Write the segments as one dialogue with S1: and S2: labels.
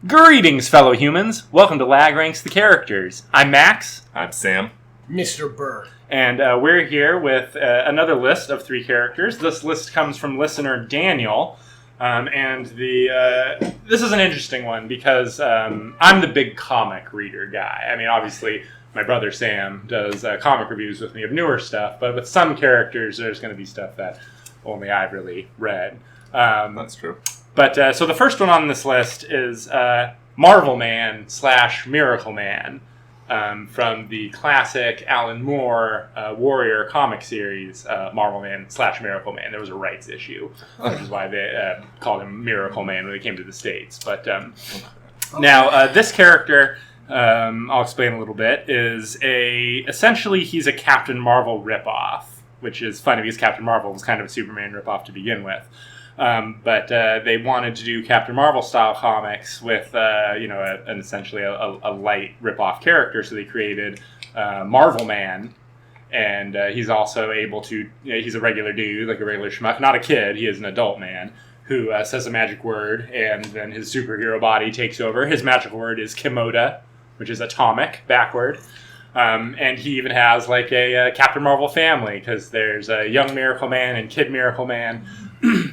S1: Greetings, fellow humans. Welcome to LAAG Ranks the Characters. I'm Max.
S2: I'm Sam.
S3: Mr. Burr.
S1: And we're here with another list of 3 characters. This list comes from listener Daniel. This is an interesting one because I'm the big comic reader guy. I mean, obviously, my brother Sam does comic reviews with me of newer stuff, but with some characters, there's going to be stuff that only I've really read.
S2: That's true.
S1: But so the first one on this list is Marvel Man / Miracle Man from the classic Alan Moore Warrior comic series, Marvel Man / Miracle Man. There was a rights issue, which is why they called him Miracle Man when they came to the States. But now this character, I'll explain a little bit, is essentially he's a Captain Marvel ripoff, which is funny because Captain Marvel was kind of a Superman ripoff to begin with. But they wanted to do Captain Marvel style comics with essentially a light ripoff character, so they created Marvel Man, and he's also able to. He's a regular dude, like a regular schmuck, not a kid. He is an adult man who says a magic word, and then his superhero body takes over. His magical word is Kimoda, which is atomic backward. And he even has like a Captain Marvel family because there's a young Miracle Man and Kid Miracle Man.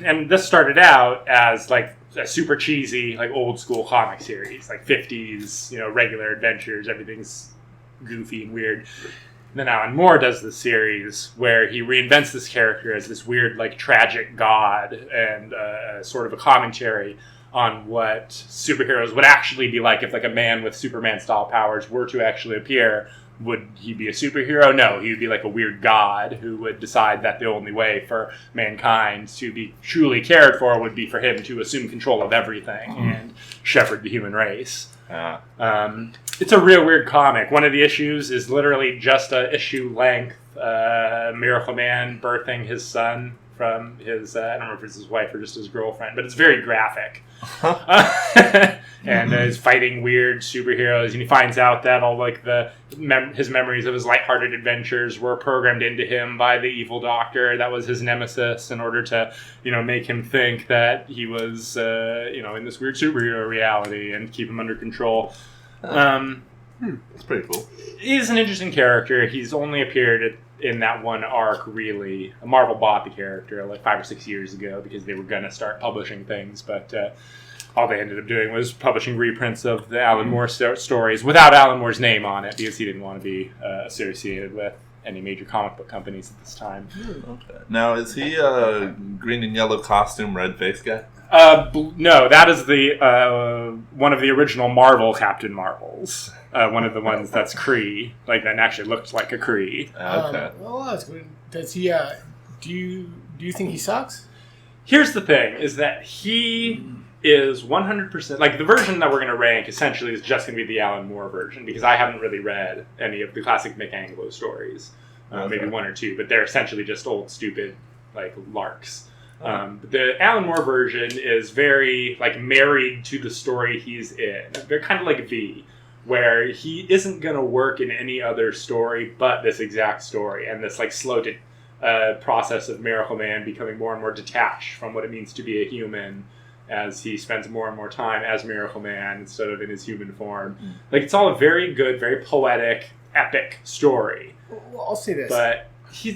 S1: And this started out as like a super cheesy, like old school comic series, like 50s, regular adventures. Everything's goofy and weird. And then Alan Moore does this series where he reinvents this character as this weird, like tragic god and sort of a commentary on what superheroes would actually be like if like a man with Superman-style powers were to actually appear. Would he be a superhero? No, he would be like a weird god who would decide that the only way for mankind to be truly cared for would be for him to assume control of everything and shepherd the human race. It's a real weird comic. One of the issues is literally just a issue length Miracle Man birthing his son from his, I don't know if it's his wife or just his girlfriend, but it's very graphic. And he's fighting weird superheroes, and he finds out that all like his memories of his lighthearted adventures were programmed into him by the evil doctor that was his nemesis in order to, make him think that he was, in this weird superhero reality and keep him under control.
S2: That's pretty cool.
S1: He's an interesting character. He's only appeared in that one arc, really. Marvel bought the character like 5 or 6 years ago because they were going to start publishing things, but all they ended up doing was publishing reprints of the Alan Moore stories without Alan Moore's name on it because he didn't want to be associated with any major comic book companies at this time.
S2: Okay. Now, is he a green and yellow costume, red face guy?
S1: No, that is the one of the original Marvel Captain Marvels. One of the ones that's Kree, like that actually looked like a Kree.
S2: Okay.
S3: Well, that's good. Does he? Do you think he sucks?
S1: Here's the thing: is that he is 100% like the version that we're going to rank. Essentially, is just going to be the Alan Moore version because I haven't really read any of the classic Mick Anglo stories. Maybe 1 or 2, but they're essentially just old, stupid, like larks. The Alan Moore version is very like married to the story he's in. They're kind of like V, where he isn't going to work in any other story but this exact story, and this like slow process of Miracle Man becoming more and more detached from what it means to be a human as he spends more and more time as Miracle Man instead of in his human form. Like it's all a very good, very poetic, epic story.
S3: Well, I'll say this,
S1: but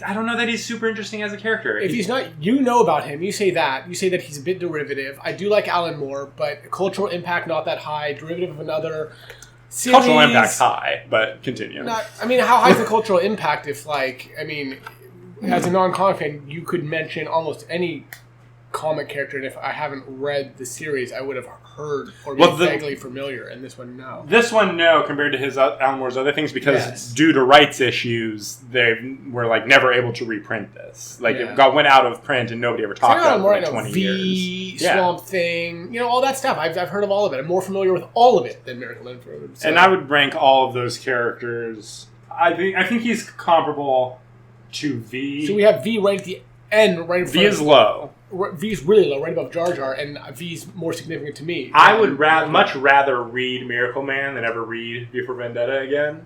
S1: I don't know that he's super interesting as a character.
S3: If he's not, about him. You say that he's a bit derivative. I do like Alan Moore, but cultural impact not that high. Derivative of another series.
S1: Cultural impact's high, but continue.
S3: How high is the cultural impact? If as a non-comic fan, you could mention almost any comic character, and if I haven't read the series, I would have heard or been vaguely familiar, and this one, no.
S1: This one, no, compared to his Alan Moore's other things, because due to rights issues, they were never able to reprint this. It went out of print, and nobody ever talked about it for 20 years.
S3: Swamp Thing, all that stuff. I've heard of all of it. I'm more familiar with all of it than Miracle Man. So.
S1: And I would rank all of those characters. I think he's comparable to V.
S3: So we have V right at the end, right in front.
S1: V is low.
S3: V's really low, right above Jar Jar, and V's more significant to me.
S1: I would much rather read Miracle Man than ever read V for Vendetta again.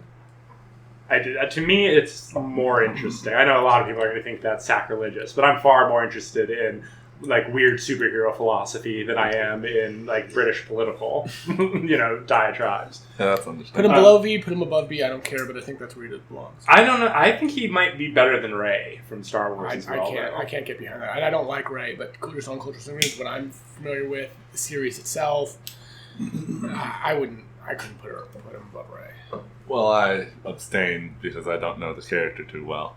S1: To me, it's more interesting. I know a lot of people are going to think that's sacrilegious, but I'm far more interested in like weird superhero philosophy than I am in like British political, diatribes.
S2: Yeah, that's
S3: Put
S2: understandable.
S3: him below V, put him above B. I don't care, but I think that's where he belongs.
S1: I don't know. I think he might be better than Rey from Star Wars as well.
S3: I can't get behind that. And I don't like Rey, but Culture Song, Culture Song is what I'm familiar with. The series itself, I couldn't put him above Rey.
S2: Well, I abstain because I don't know the character too well.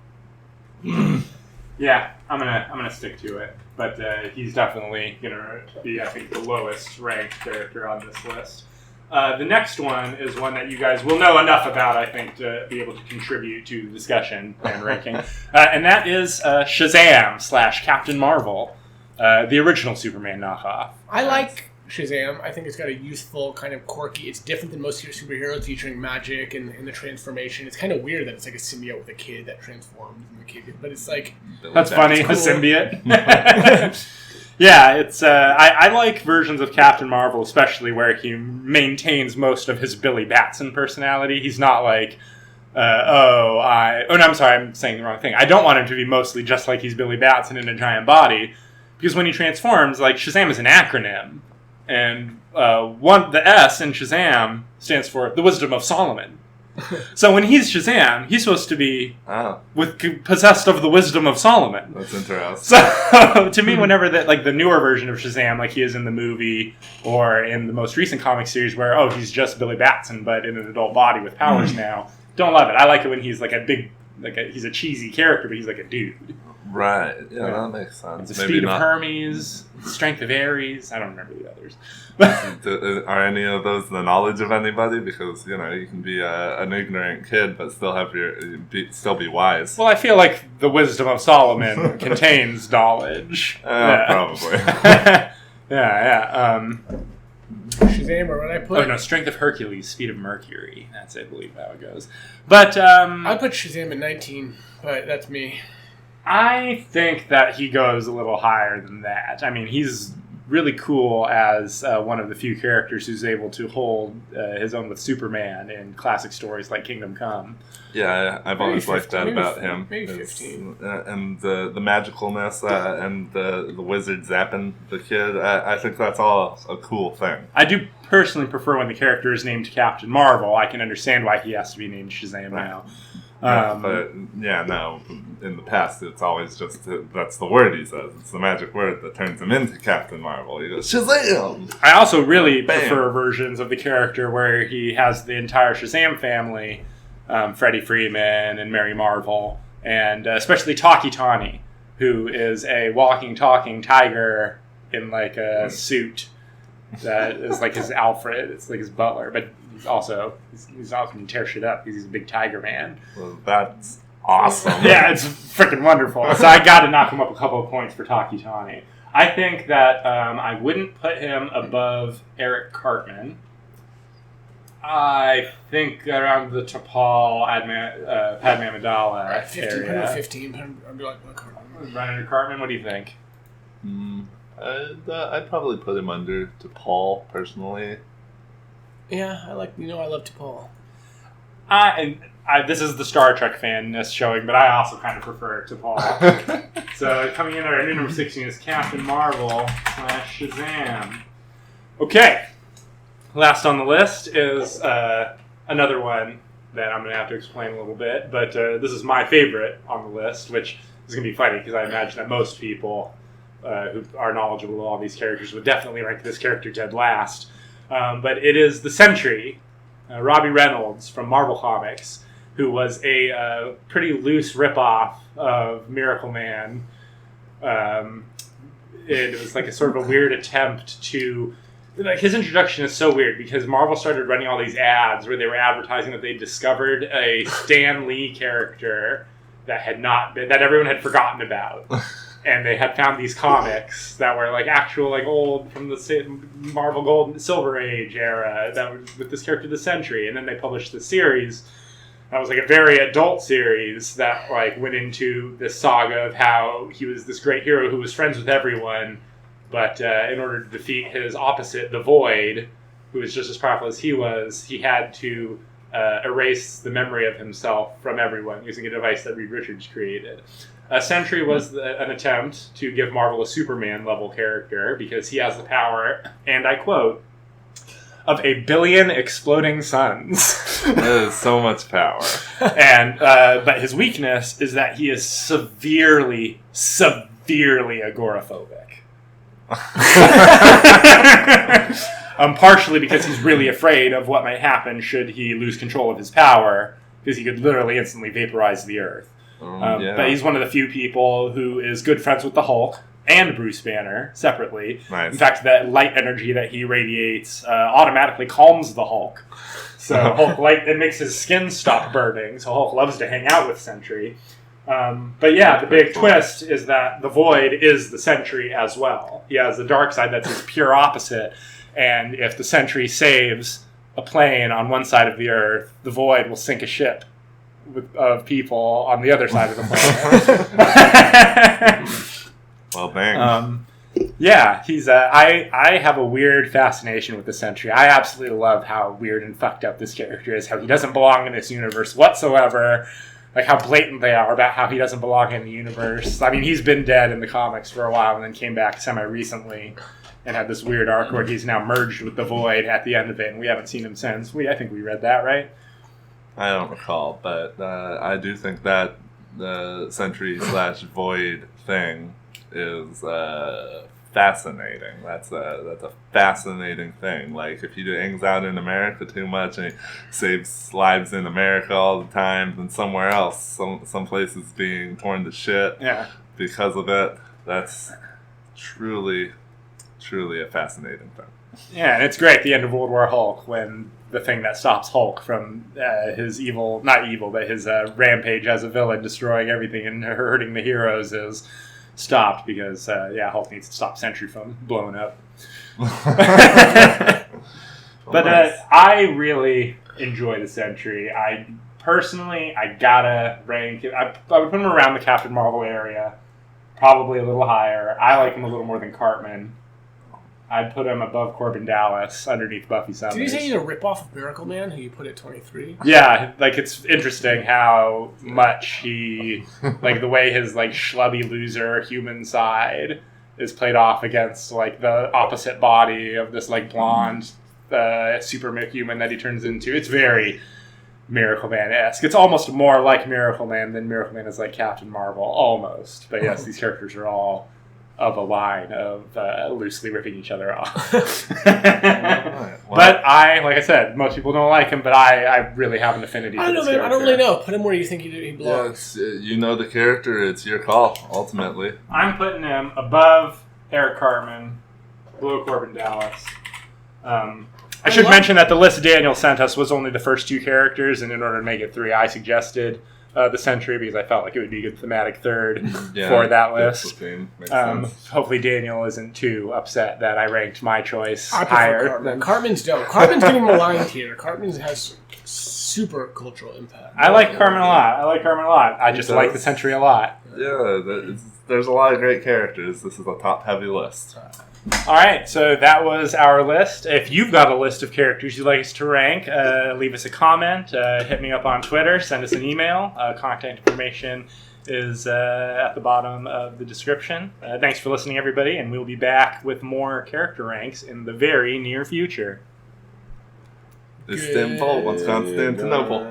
S1: Yeah, I'm gonna stick to it. But he's definitely gonna be, I think, the lowest ranked character on this list. The next one is one that you guys will know enough about, I think, to be able to contribute to the discussion and ranking. And that is Shazam / Captain Marvel, the original Superman knockoff.
S3: I like Shazam. I think it's got a youthful, kind of quirky. It's different than most superheroes featuring magic and the transformation. It's kind of weird that it's like a symbiote with a kid that transforms and the kid, but it's like
S1: that's funny.
S3: Cool.
S1: The symbiote. Yeah, it's. I like versions of Captain Marvel, especially where he maintains most of his Billy Batson personality. He's not like, I'm sorry, I'm saying the wrong thing. I don't want him to be mostly just like he's Billy Batson in a giant body, because when he transforms, like Shazam is an acronym, and the S in Shazam stands for the Wisdom of Solomon. So when he's Shazam, he's supposed to be possessed of the wisdom of Solomon.
S2: That's interesting.
S1: So to me, whenever the newer version of Shazam, like he is in the movie or in the most recent comic series, where he's just Billy Batson but in an adult body with powers now, don't love it. I like it when he's like a big, he's a cheesy character, but he's like a dude.
S2: Right. Yeah, that makes sense.
S1: The speed of Hermes, the strength of Ares. I don't remember the others.
S2: Are any of those the knowledge of anybody? Because you can be an ignorant kid, but still have still be wise.
S1: Well, I feel like the Wisdom of Solomon contains knowledge.
S2: Probably.
S1: Yeah.
S3: Shazam, or what I put?
S1: Oh no, Strength of Hercules, Speed of Mercury. That's, I believe, how it goes. But
S3: I put Shazam at 19, but that's me.
S1: I think that he goes a little higher than that. I mean, he's really cool as one of the few characters who's able to hold his own with Superman in classic stories like Kingdom Come.
S2: Yeah, I've always liked that about him.
S3: Maybe 15.
S2: And the magicalness and the wizard zapping the kid. I think that's all a cool thing.
S1: I do personally prefer when the character is named Captain Marvel. I can understand why he has to be named Shazam now.
S2: But in the past it's always just that's the word he says. It's the magic word that turns him into Captain Marvel. He goes, Shazam!
S1: I also really prefer versions of the character where he has the entire Shazam family, Freddie Freeman and Mary Marvel, and especially Taki Tani, who is a walking, talking tiger in like a suit that is like his Alfred. It's like his butler, but he's also can tear shit up because he's a big tiger man.
S2: Well, that's awesome.
S1: Yeah, it's freaking wonderful. So I got to knock him up a couple of points for Taki Tani. I think that I wouldn't put him above Eric Cartman. I think around the T'Pol, Padme Amidala
S3: 15,
S1: area.
S3: 15. I'd be like, Cartman.
S1: Right under Cartman, what do you think?
S2: I'd probably put him under T'Pol personally.
S3: Yeah, I love T'Pol.
S1: This is the Star Trek fanness showing, but I also kind of prefer T'Pol. So coming in at number 16 is Captain Marvel / Shazam. Okay. Last on the list is another one that I'm going to have to explain a little bit, but this is my favorite on the list, which is going to be funny because I imagine that most people who are knowledgeable of all these characters would definitely rank this character dead last. But it is the Sentry, Robbie Reynolds from Marvel Comics, who was a pretty loose ripoff of Miracle Man. It was like a sort of a weird attempt to... Like, his introduction is so weird because Marvel started running all these ads where they were advertising that they discovered a Stan Lee character that everyone had forgotten about. And they had found these comics that were like actual, like old from the Marvel Gold and Silver Age era that was with this character, the Sentry. And then they published the series that was like a very adult series that like went into this saga of how he was this great hero who was friends with everyone, but in order to defeat his opposite, the Void, who was just as powerful as he was, he had to erase the memory of himself from everyone using a device that Reed Richards created. Sentry was an attempt to give Marvel a Superman-level character because he has the power, and I quote, of 1 billion exploding suns.
S2: That is so much power.
S1: And but his weakness is that he is severely agoraphobic. Partially because he's really afraid of what might happen should he lose control of his power, because he could literally instantly vaporize the Earth. But he's one of the few people who is good friends with the Hulk and Bruce Banner separately.
S2: Nice.
S1: In fact, that light energy that he radiates automatically calms the Hulk. So Hulk it makes his skin stop burning. So Hulk loves to hang out with Sentry. But yeah, the big twist is that the Void is the Sentry as well. He has the dark side that's his pure opposite. And if the Sentry saves a plane on one side of the Earth, the Void will sink a ship of people on the other side of the planet.
S2: Well, dang.
S1: Yeah, he's I have a weird fascination with the Sentry. I absolutely love how weird and fucked up this character is, how he doesn't belong in this universe whatsoever, like how blatant they are about how he doesn't belong in the universe. I mean, he's been dead in the comics for a while and then came back semi-recently and had this weird arc where he's now merged with the Void at the end of it, and we haven't seen him since. I think we read that, right?
S2: I don't recall, but I do think that the Sentry/Void thing is fascinating. That's a fascinating thing. Like, if he hangs out in America too much and he saves lives in America all the time, then somewhere else, some place is being torn to shit because of it. That's truly a fascinating thing.
S1: Yeah, and it's great at the end of World War Hulk when the thing that stops Hulk from his his rampage as a villain, destroying everything and hurting the heroes, is stopped because Hulk needs to stop Sentry from blowing up. But I really enjoy the Sentry. I gotta rank it. I would put him around the Captain Marvel area, probably a little higher. I like him a little more than Cartman. I'd put him above Corbin Dallas, underneath Buffy Summers.
S3: Did you say he's a ripoff of Miracle Man, who you put at 23?
S1: Yeah, like, it's interesting how much he, like, the way his, like, schlubby loser human side is played off against, like, the opposite body of this, like, blonde superhuman that he turns into. It's very Miracle Man-esque. It's almost more like Miracle Man than Miracle Man is like Captain Marvel, almost. But yes, these characters are all of a line of loosely ripping each other off. But like I said, most people don't like him, but I really have an affinity for this character.
S3: I don't really know. Put him where you think he belongs.
S2: Yeah, you know the character. It's your call, ultimately.
S1: I'm putting him above Eric Cartman, below Corbin Dallas. I should mention that the list Daniel sent us was only the first 2 characters, and in order to make it 3, I suggested the Sentry because I felt like it would be a good thematic third for that list. Hopefully Daniel isn't too upset that I ranked my choice higher.
S3: Cartman's dope. Cartman's getting maligned here. Cartman has super cultural impact.
S1: I like Cartman a lot. I just like the Sentry a lot.
S2: Yeah, there's a lot of great characters. This is a top-heavy list.
S1: All right, so that was our list. If you've got a list of characters you'd like us to rank, leave us a comment, hit me up on Twitter, send us an email. Contact information is at the bottom of the description. Thanks for listening, everybody, and we'll be back with more character ranks in the very near future.
S2: Istanbul, once Constantinople.